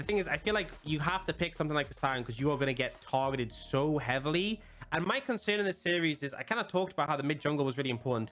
thing is, I feel like you have to pick something like the Sion because you are going to get targeted so heavily. And my concern in this series is I kind of talked about how the mid jungle was really important.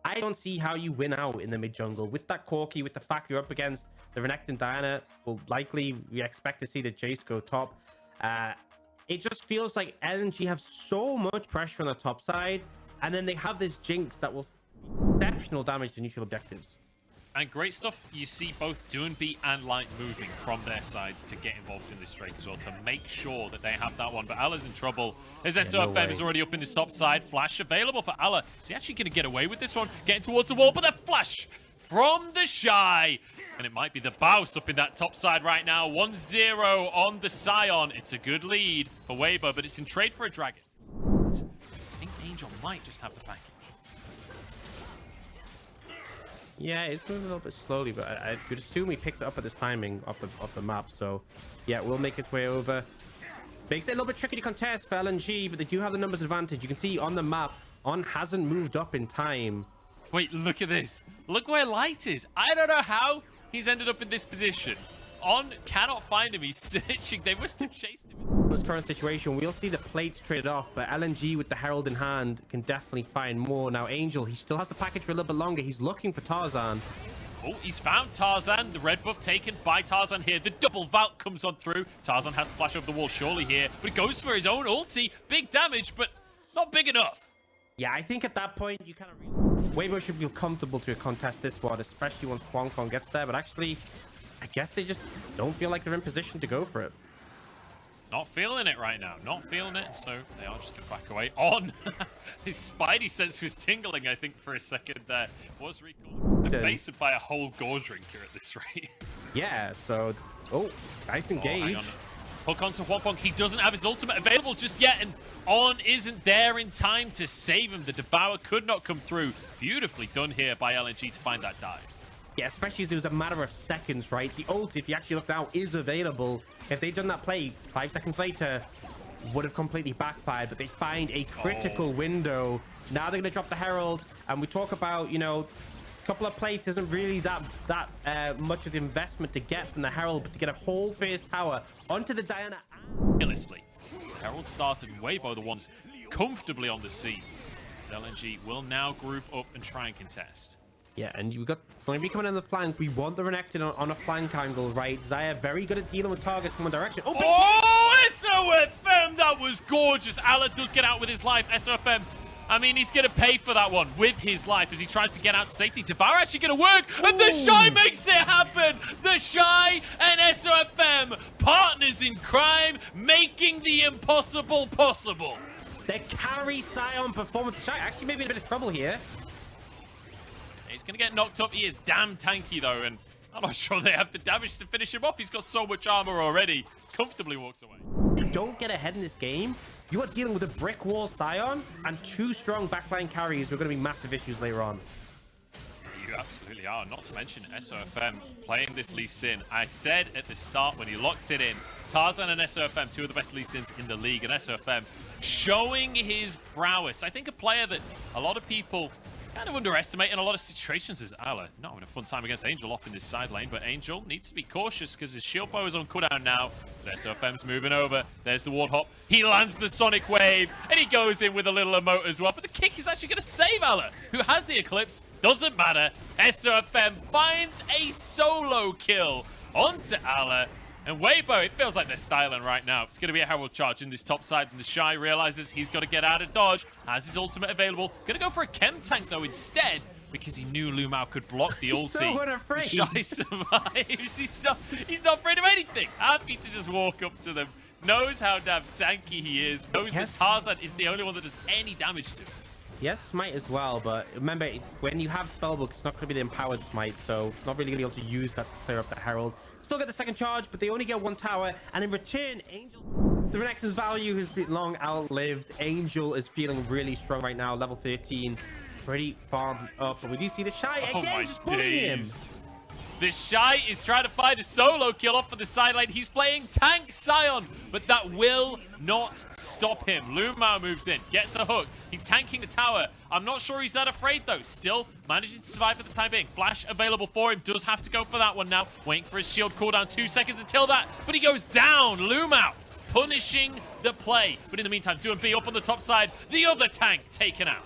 I don't see how you win out in the mid jungle with that Corki, with the fact you're up against the Renekton Diana. Well, likely we expect to see the Jace go top. It just feels like LNG have so much pressure on the top side, and then they have this Jinx that will exceptional damage to neutral objectives. And great stuff. You see both Doonby and Light moving from their sides to get involved in this Drake as well, to make sure that they have that one. But Allah's in trouble. His SOFM is already up in this top side. Flash available for Allah. Is he actually going to get away with this one? Getting towards the wall, but the flash from the Shy. And it might be the Baus up in that top side right now. 1-0 on the Sion. It's a good lead for Weibo, but it's in trade for a Dragon. I think Angel might just have the package. Yeah, it's moving a little bit slowly, but I would assume he picks it up at this timing off the map. So, yeah, we'll make its way over. Makes it a little bit tricky to contest for LNG, but they do have the numbers advantage. You can see on the map, On hasn't moved up in time. Wait, look at this. Look where Light is. I don't know how he's ended up in this position. On cannot find him. He's searching. They must have chased him. In this current situation, we'll see the plates traded off, but LNG with the Herald in hand can definitely find more. Now, Angel, he still has the package for a little bit longer. He's looking for Tarzan. Oh, he's found Tarzan. The red buff taken by Tarzan here. The double vault comes on through. Tarzan has to flash over the wall surely here, but he goes for his own ulti. Big damage, but not big enough. Yeah, I think at that point, you kind of Weibo should feel comfortable to contest this one, especially once Quang gets there, but actually, I guess they just don't feel like they're in position to go for it. Not feeling it right now. Not feeling it, so they are just going to back away. On! His spidey sense was tingling, I think, for a second there. Was recalled. Evasive by a whole gore drinker at this rate. Yeah, so... Oh, nice engage. Hook onto Wapong. He doesn't have his ultimate available just yet, and On isn't there in time to save him. The Devour could not come through. Beautifully done here by LNG to find that dive. Yeah, especially as it was a matter of seconds, right? The ult, if you actually look now, is available. If they'd done that play 5 seconds later, would have completely backfired, but they find a critical window. Now they're going to drop the Herald, and we talk about, you know, a couple of plates isn't really that much of the investment to get from the Herald, but to get a whole phase tower onto the Diana. Honestly, the Herald started Weibo the ones comfortably on the scene. LNG will now group up and try and contest. Yeah, and you got going to be coming on the flank. We want the Renekton on a flank angle, right? Zaya very good at dealing with targets from one direction. Oh, SOFM! That was gorgeous. Allah does get out with his life. SOFM, I mean, he's going to pay for that one with his life as he tries to get out to safety. Devour actually going to work, and the Shy makes it happen. The Shy and SOFM, partners in crime, making the impossible possible. Their carry Sion performance. Shy actually maybe in a bit of trouble here. He's going to get knocked up. He is damn tanky, though, and I'm not sure they have the damage to finish him off. He's got so much armor already. Comfortably walks away. You don't get ahead in this game, you are dealing with a brick wall Sion and 2 strong backline carries who are going to be massive issues later on. You absolutely are. Not to mention SOFM playing this Lee Sin. I said at the start when he locked it in, Tarzan and SOFM, 2 of the best Lee Sins in the league, and SOFM showing his prowess. I think a player that a lot of people kind of underestimate in a lot of situations is Allah. Not having a fun time against Angel off in this side lane, but Angel needs to be cautious because his shield bow is on cooldown now. SOFM's moving over. There's the ward hop. He lands the Sonic Wave, and he goes in with a little emote as well. But the kick is actually going to save Allah, who has the Eclipse. Doesn't matter. SOFM finds a solo kill onto Allah. And Weibo, it feels like they're styling right now. It's going to be a Herald charge in this top side, and the Shy realizes he's got to get out of dodge, has his ultimate available. Going to go for a Chem Tank, though, instead, because he knew Lumao could block the ulti. So unafraid. The Shy survives. He's not afraid of anything. Happy to just walk up to them. Knows how damn tanky he is. Knows that Tarzan is the only one that does any damage to him. Yes, Smite as well, but remember, when you have Spellbook, it's not going to be the Empowered Smite, so not really going to be able to use that to clear up the Herald. Still get the second charge, but they only get 1 tower, and in return, Angel... The Renekton's value has been long outlived. Angel is feeling really strong right now, level 13. Pretty farmed up, but we do see the Shy again, just pulling him. The Shy is trying to find a solo kill off of the sideline. He's playing tank Sion, but that will not stop him. Lumao moves in, gets a hook. He's tanking the tower. I'm not sure he's that afraid, though. Still managing to survive for the time being. Flash available for him. Does have to go for that one now. Waiting for his shield cooldown. 2 seconds until that, but he goes down. Lumao punishing the play. But in the meantime, B up on the top side. The other tank taken out.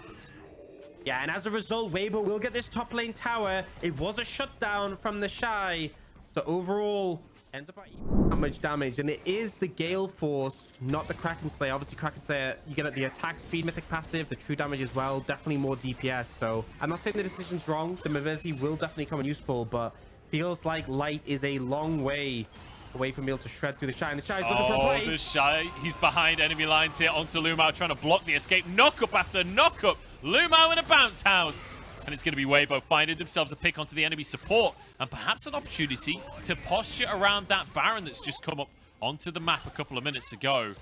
Yeah, and as a result, Weibo will get this top lane tower. It was a shutdown from the Shy. So overall, ends up at that much damage. And it is the Gale Force, not the Kraken Slayer. Obviously, Kraken Slayer, you get the attack speed mythic passive, the true damage as well. Definitely more DPS. So I'm not saying the decision's wrong. The mobility will definitely come in useful, but feels like Light is a long way away from being able to shred through the Shy. And the Shy is looking for a play. The Shy, he's behind enemy lines here onto Lumao, trying to block the escape. Knock up after knock up. Lumao in a bounce house. And it's going to be Weibo finding themselves a pick onto the enemy support. And perhaps an opportunity to posture around that Baron that's just come up onto the map a couple of minutes ago.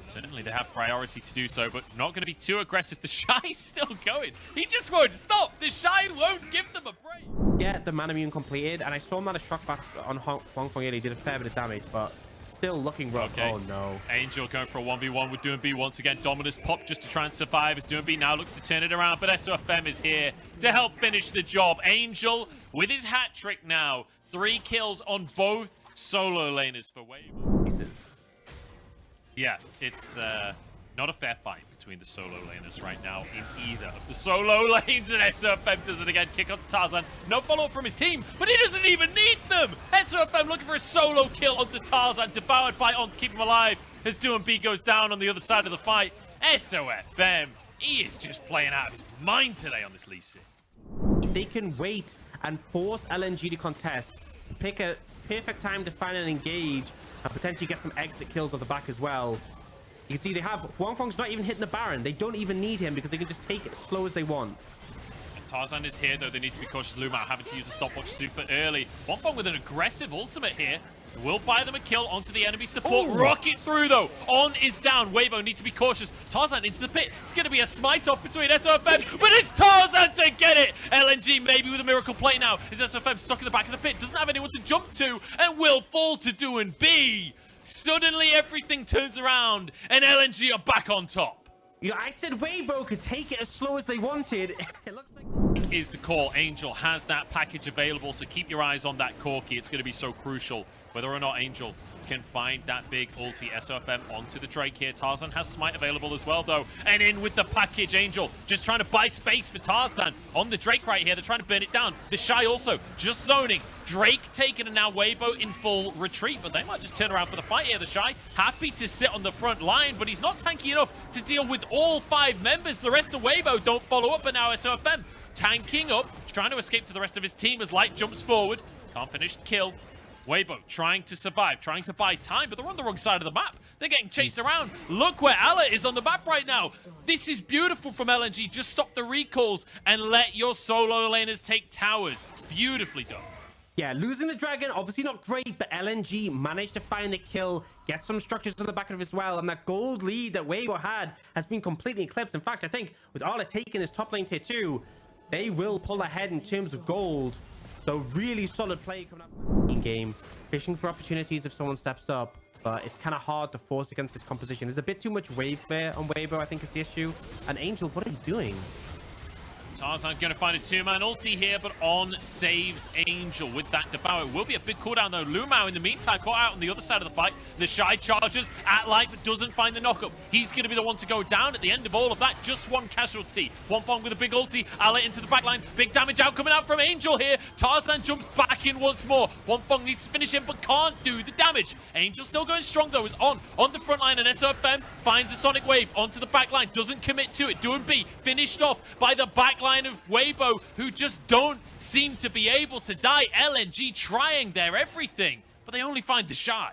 Certainly they have priority to do so, but not going to be too aggressive. The Shy's still going. He just won't stop. The Shy won't give them a break. Get the mana immune completed, and I saw him at a shock back on Hong Kong. He did a fair bit of damage, but still looking rough. Okay. Oh no. Angel going for a 1v1 with B once again. Dominus pop just to try and survive as B now looks to turn it around, but SOFM is here to help finish the job. Angel with his hat trick now. 3 kills on both solo laners for Weibo. Yeah, it's not a fair fight between the solo laners right now in either of the solo lanes, and SOFM does it again. Kick onto Tarzan. No follow-up from his team, but he doesn't even need them. SOFM looking for a solo kill onto Tarzan, devoured by On to keep him alive as B goes down on the other side of the fight. SOFM, he is just playing out of his mind today on this Lee Sin. They can wait and force LNG to contest, pick a perfect time to find and engage, and potentially get some exit kills off the back as well. You can see they have Wangfeng's not even hitting the Baron. They don't even need him because they can just take it as slow as they want. And Tarzan is here, though. They need to be cautious. Lumao having to use a stopwatch super early. Wangfeng with an aggressive ultimate here. Will buy them a kill onto the enemy support. Ooh. Rocket through, though. On is down. Weibo needs to be cautious. Tarzan into the pit. It's going to be a smite off between SOFM, but it's Tarzan to get it. LNG maybe with a miracle play now. Is SOFM stuck in the back of the pit? Doesn't have anyone to jump to and will fall to B. Suddenly everything turns around and LNG are back on top. You know, I said Weibo could take it as slow as they wanted. It looks like is the call. Angel has that package available, so keep your eyes on that Corki. It's going to be so crucial whether or not Angel can find that big ulti. SOFM onto the Drake here. Tarzan has smite available as well, though. And in with the package. Angel just trying to buy space for Tarzan on the Drake right here. They're trying to burn it down. The Shy also just zoning. Drake taken, and now Weibo in full retreat, but they might just turn around for the fight here. The Shy happy to sit on the front line, but he's not tanky enough to deal with all 5 members. The rest of Weibo don't follow up, and now SOFM tanking up, trying to escape to the rest of his team as Light jumps forward. Can't finish the kill. Weibo trying to survive, trying to buy time, but they're on the wrong side of the map. They're getting chased around. Look where Allah is on the map right now. This is beautiful from LNG. Just stop the recalls and let your solo laners take towers. Beautifully done. Yeah, losing the dragon, obviously not great, but LNG managed to find the kill, get some structures on the back of it as well, and that gold lead that Weibo had has been completely eclipsed. In fact, I think with Allah taking his top lane tier 2, they will pull ahead in terms of gold. So really solid play coming up in game, fishing for opportunities if someone steps up, but it's kind of hard to force against this composition. There's a bit too much wave there on Weibo, I think is the issue. And Angel, what are you doing? Tarzan going to find a 2-man ulti here, but On saves Angel with that devour. It will be a big cooldown, though. Lumao, in the meantime, caught out on the other side of the fight. The Shy charges at Light, but doesn't find the knockup. He's going to be the one to go down at the end of all of that. Just one casualty. Wangfeng with a big ulti. Allah into the backline. Big damage out coming out from Angel here. Tarzan jumps back in once more. Wangfeng needs to finish him, but can't do the damage. Angel still going strong, though, is on the front line, and SOFM finds a Sonic Wave onto the backline. Doesn't commit to it. B finished off by the backline of Weibo, who just don't seem to be able to die. LNG trying their everything, but they only find the Shy.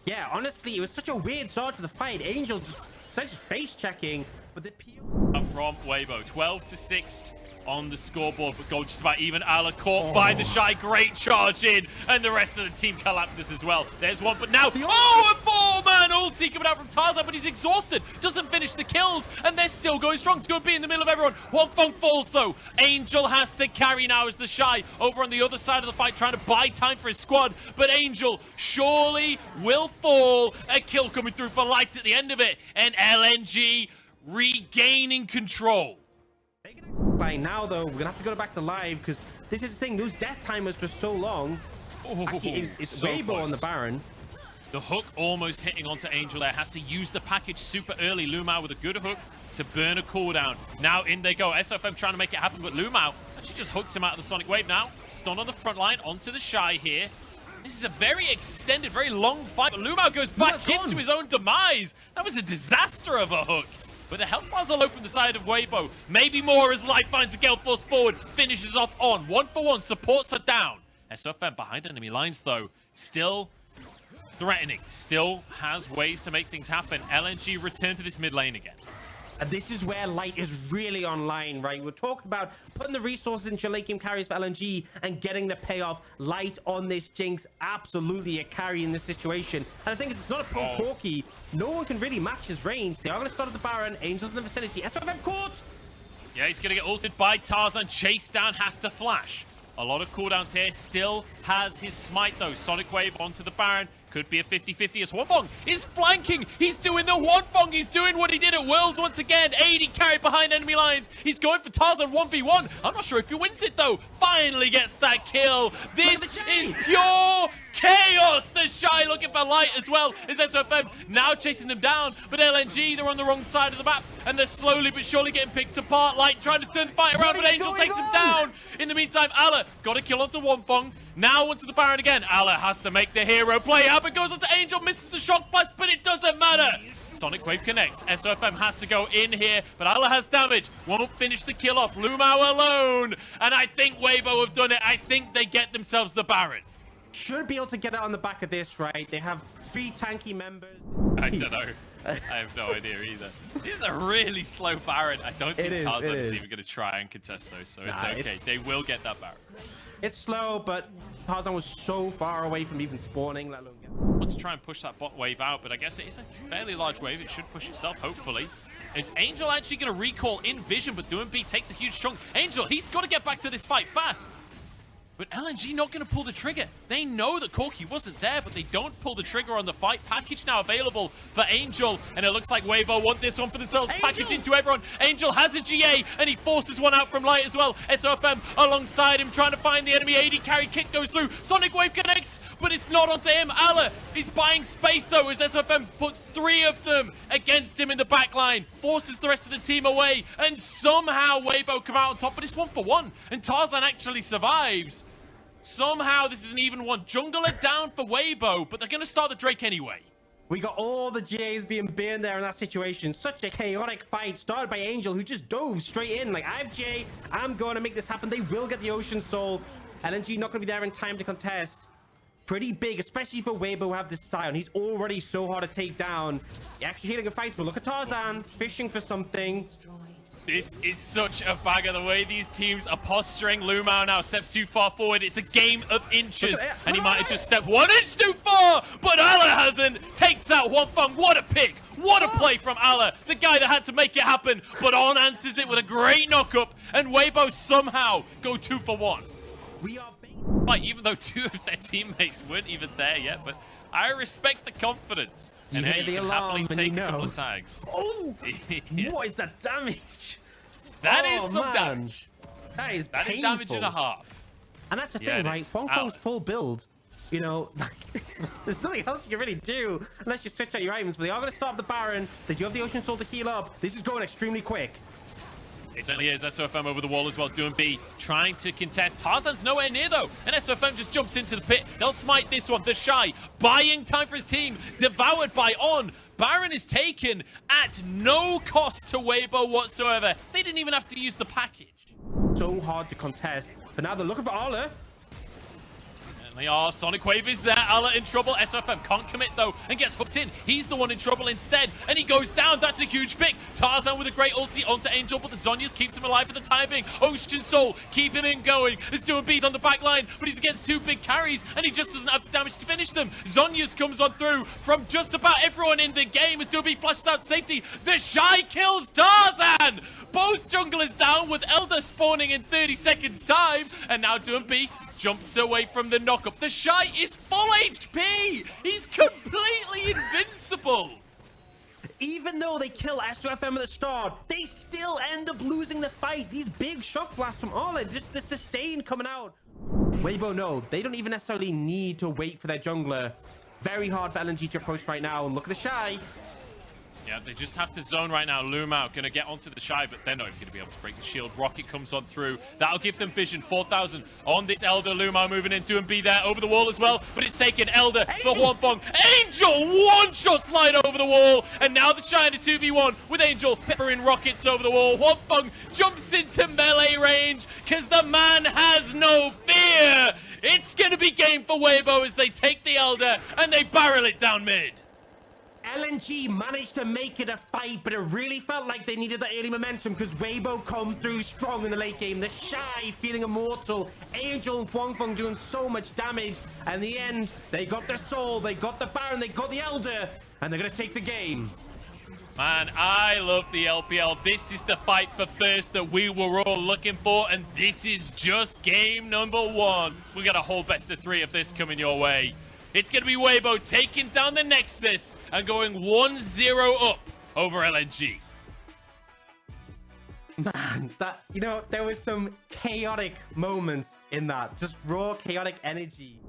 Yeah, honestly, it was such a weird start to the fight. Angel just essentially face checking, but the peel from Weibo, 12-6 on the scoreboard, but goal just about even. Allah caught by the Shy, great charge in, and the rest of the team collapses as well. There's one, but now, a 4-man 2-man ulti coming out from Tarzan, but he's exhausted. Doesn't finish the kills, and they're still going strong. It's going to be in the middle of everyone. Wonfeng falls, though. Angel has to carry now as the Shy over on the other side of the fight, trying to buy time for his squad. But Angel surely will fall. A kill coming through for Light at the end of it, and LNG regaining control. By now, though, we're gonna have to go back to live because this is the thing. Those death timers for so long. Actually, it's so Weibo on the Baron. The hook almost hitting onto Angel there. Has to use the package super early. Lumao with a good hook to burn a cooldown. Now in they go. SOFM trying to make it happen, but Lumao actually just hooks him out of the Sonic Wave now. Stun on the front line onto the Shy here. This is a very extended, very long fight, but Lumao goes back into his own demise. That was a disaster of a hook. But the health bars are low from the side of Weibo. Maybe more as Light finds a gale force forward. Finishes off on. 1-for-1. Supports her down. SOFM behind enemy lines, though. Still threatening. Still has ways to make things happen. LNG return to this mid lane again. And this is where Light is really online, right? We're talking about putting the resources into late game carries for LNG and getting the payoff. Light on this Jinx, absolutely a carry in this situation. And I think it's not a pro Corki. No one can really match his range. They are going to start at the Baron. Angels in the vicinity. SOFM caught! Yeah, he's going to get ulted by Tarzan. Chase down, has to flash. A lot of cooldowns here. Still has his smite, though. Sonic Wave onto the Baron. Could be a 50-50 as Wonfeng is flanking. He's doing the Wonfeng. He's doing what he did at Worlds once again. 80 carry behind enemy lines. He's going for Tarzan 1v1. I'm not sure if he wins it, though. Finally gets that kill. This is pure chaos. The Shy looking for Light as well as SOFM now chasing them down. But LNG, they're on the wrong side of the map. And they're slowly but surely getting picked apart. Light trying to turn the fight around, but Angel takes him down. In the meantime, Allah got a kill onto Wonfeng. Now onto the Baron again. Allah has to make the hero play up. It goes onto Angel, misses the shock blast, but it doesn't matter. Sonic Wave connects. SOFM has to go in here, but Allah has damage. Won't finish the kill off. Lumao alone. And I think Weibo have done it. I think they get themselves the Baron. Should be able to get it on the back of this, right? They have 3 tanky members. I don't know. I have no idea either. This is a really slow Baron. I don't think Tarzan is even going to try and contest those, so it's okay. They will get that Baron. It's slow, but Tarzan was so far away from even spawning, let alone get... Let's try and push that bot wave out, but I guess it is a fairly large wave. It should push itself, hopefully. Is Angel actually going to recall in vision, but DoingB takes a huge chunk. Angel, he's got to get back to this fight fast. But LNG not going to pull the trigger. They know that Corki wasn't there, but they don't pull the trigger on the fight. Package now available for Angel, and it looks like Weibo want this one for themselves. Angel. Package into everyone. Angel has a GA, and he forces one out from Light as well. SOFM alongside him, trying to find the enemy. 80 carry kick goes through. Sonic Wave connects, but it's not onto him. Allah is buying space, though, as SOFM puts 3 of them against him in the back line. Forces the rest of the team away, and somehow Weibo come out on top, but it's 1-for-1, and Tarzan actually survives. Somehow this is an even one. Jungler down for Weibo, but they're going to start the Drake anyway. We got all the GAs being burned there in that situation. Such a chaotic fight started by Angel, who just dove straight in. Like, I have GA, I'm going to make this happen. They will get the Ocean Soul. LNG not going to be there in time to contest. Pretty big, especially for Weibo, who have this Scion. He's already so hard to take down. Actually healing a fight, but look at Tarzan fishing for something. This is such a bagger, the way these teams are posturing. Lumao now steps too far forward. It's a game of inches, and he might have just stepped 1 inch too far, but Allah hasn't. Takes out Wonfeng. What a pick. What a play from Allah, the guy that had to make it happen, but On answers it with a great knock-up, and Weibo somehow go 2-for-1. We are like, even though 2 of their teammates weren't even there yet, but I respect the confidence. And hey, you can happily take a couple of tags. Oh, yeah. What is that damage? That is some damage. That is painful. Is damage and a half. And that's the thing, right? Wonfeng's full build. You know, there's nothing else you can really do unless you switch out your items. But they are going to stop the Baron. They do have the Ocean Soul to heal up. This is going extremely quick. It certainly is. SOFM over the wall as well. DoingB trying to contest. Tarzan's nowhere near, though. And SOFM just jumps into the pit. They'll smite this one. The Shy buying time for his team. Devoured by On. Baron is taken at no cost to Weibo whatsoever. They didn't even have to use the package. So hard to contest. But now they're looking for Allah. They are. Sonic Wave is there. Ala in trouble. SOFM can't commit though and gets hooked in. He's the one in trouble instead, and he goes down. That's a huge pick. Tarzan with a great ulti onto Angel, but the Zhonya's keeps him alive for the time being. Ocean Soul keep him in going. There's doing bees on the back line, but he's against two big carries, and he just doesn't have the damage to finish them. Zhonya's comes on through from just about everyone in the game as doing bee flashes out safety. The Shy kills Tarzan. Both junglers down with Elder spawning in 30 seconds time, and now doing B jumps away from the knockup. The Shy is full HP. He's completely invincible. Even though they kill SOFM at the start, they still end up losing the fight. These big shock blasts from Arla, just the sustain coming out. Weibo, no, they don't even necessarily need to wait for their jungler. Very hard for LNG to approach right now. And look at the Shy. Yeah, they just have to zone right now. Lumao gonna get onto the Shy, but they're not even gonna be able to break the shield. Rocket comes on through. That'll give them vision. 4,000 on this Elder. Lumao moving in, doing B there over the wall as well, but it's taken Elder for Huanfeng. Angel one-shot slide over the wall, and now the Shy in a 2v1 with Angel peppering rockets over the wall. Huanfeng jumps into melee range because the man has no fear. It's gonna be game for Weibo as they take the Elder and they barrel it down mid. LNG managed to make it a fight, but it really felt like they needed that early momentum because Weibo come through strong in the late game. The Shy feeling immortal. Angel and Huanfeng doing so much damage. And in the end, they got their soul, they got the Baron, they got the Elder, and they're going to take the game. Man, I love the LPL. This is the fight for first that we were all looking for, and this is just game number 1. We got a whole best of 3 of this coming your way. It's going to be Weibo taking down the Nexus and going 1-0 up over LNG. Man, that, you know, there was some chaotic moments in that. Just raw chaotic energy.